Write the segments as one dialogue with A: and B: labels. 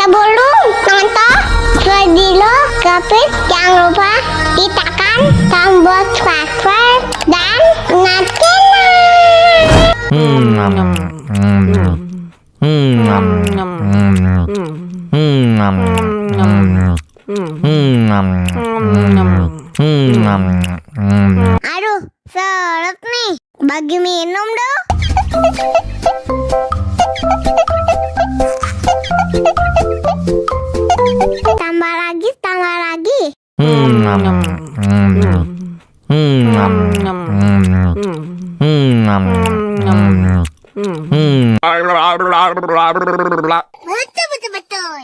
A: Sebelum nonton video Gapit, jangan lupa tekan tombol subscribe dan aduh, seret nih, bagi minum dong. Tambah lagi, tambah lagi. Betul.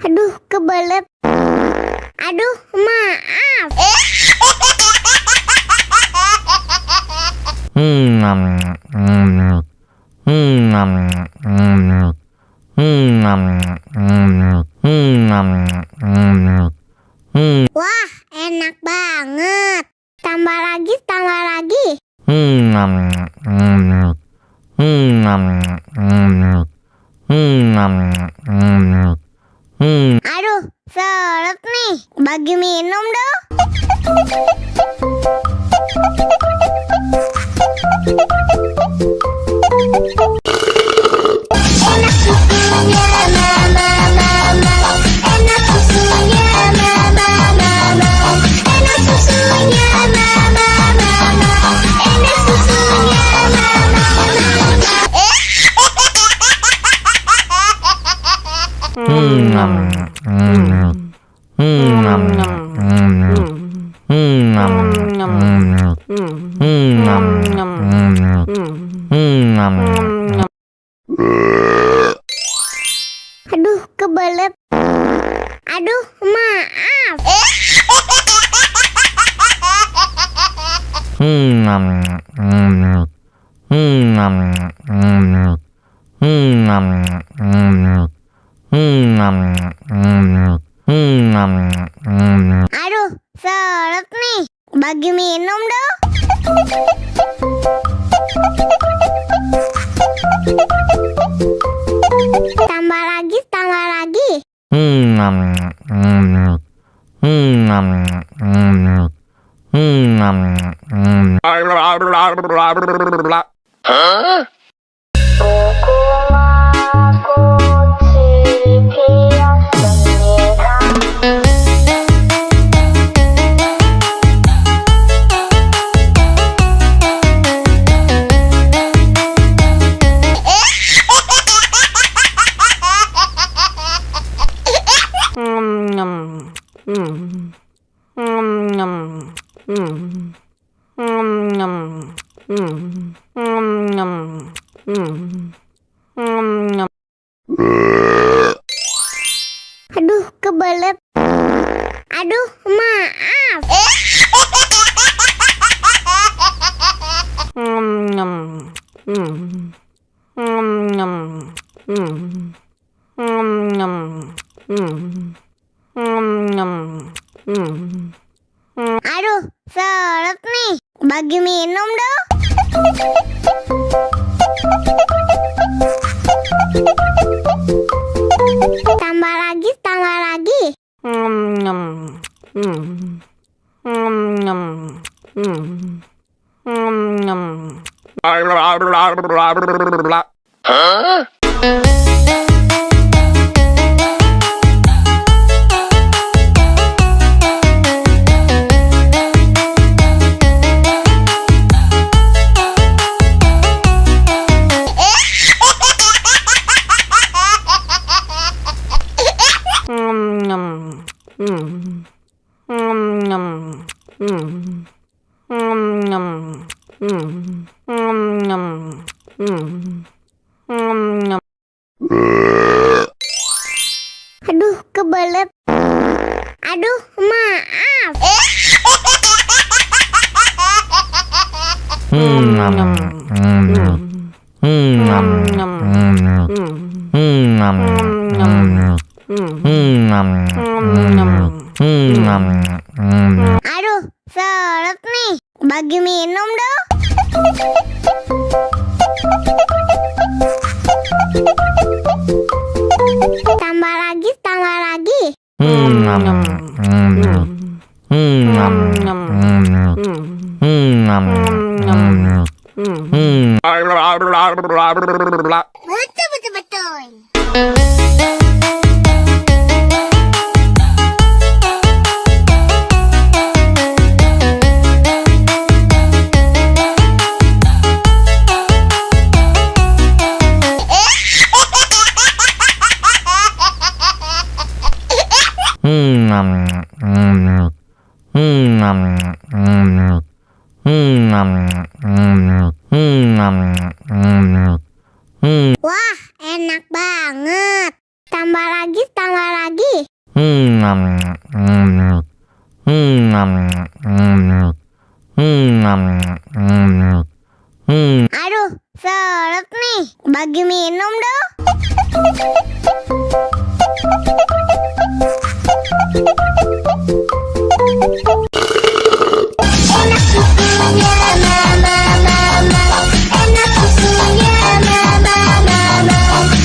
A: Aduh, kebelet. Aduh, maaf. Wah, enak banget. Tambah lagi, tambah lagi. Aduh, seret nih. Bagi minum dong. Enak susunya mama, mama. Enak susunya mama, mama. Enak susunya mama, mama. Enak susunya mama, aduh, kebelet. Aduh, maaf. Aduh, seret nih. Bagi minum dong. Tambah lagi, tambah lagi. Aduh, kebelet. Aduh, maaf. Aduh, seret nih. Bagi minum dong. Tambah lagi, tambah lagi. Aduh, kebelet. Aduh, maaf. Aduh, seret nih. Bagi minum dong. Tambah lagi, tambah lagi. Betul. Wah, enak banget. Tambah lagi, tambah lagi. Aduh, seret nih. Bagi minum dong. Enak susunya mama, mama. Enak susunya mama, mama.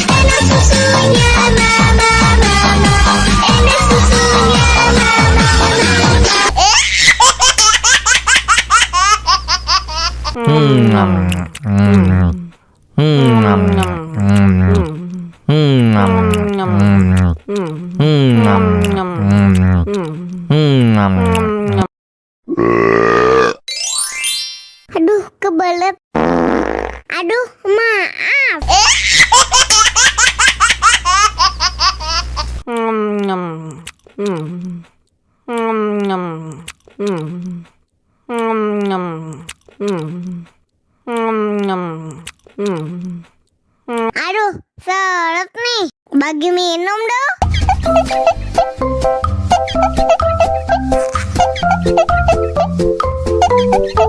A: Enak susunya mama, mama. Enak susunya mama, Aduh, kebelet. Aduh, maaf. Aduh, seret nih. Bagi minum dong.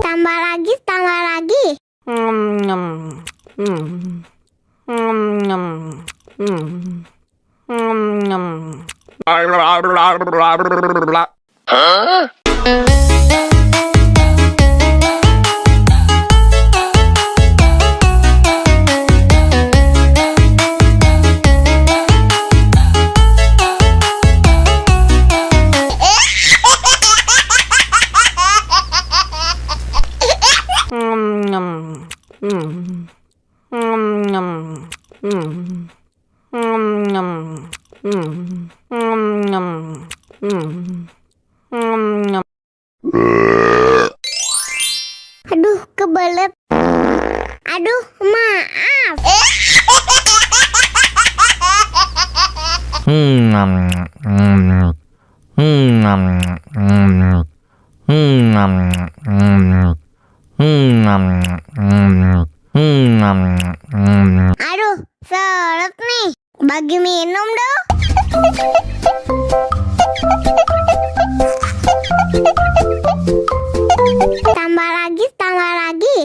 A: Tambah lagi, tambah lagi. Aduh, kebelet. Aduh, maaf. Aduh, seret nih. Bagi minum dong. Tambah lagi, tambah lagi.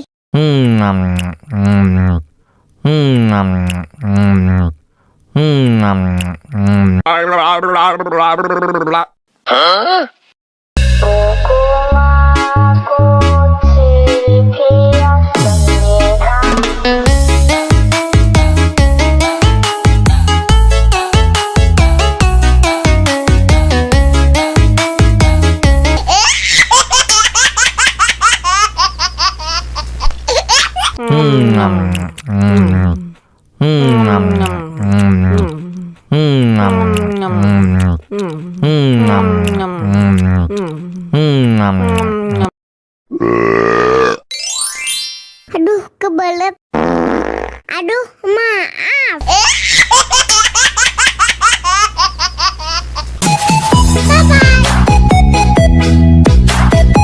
A: Aduh, kebelet. Aduh, maaf.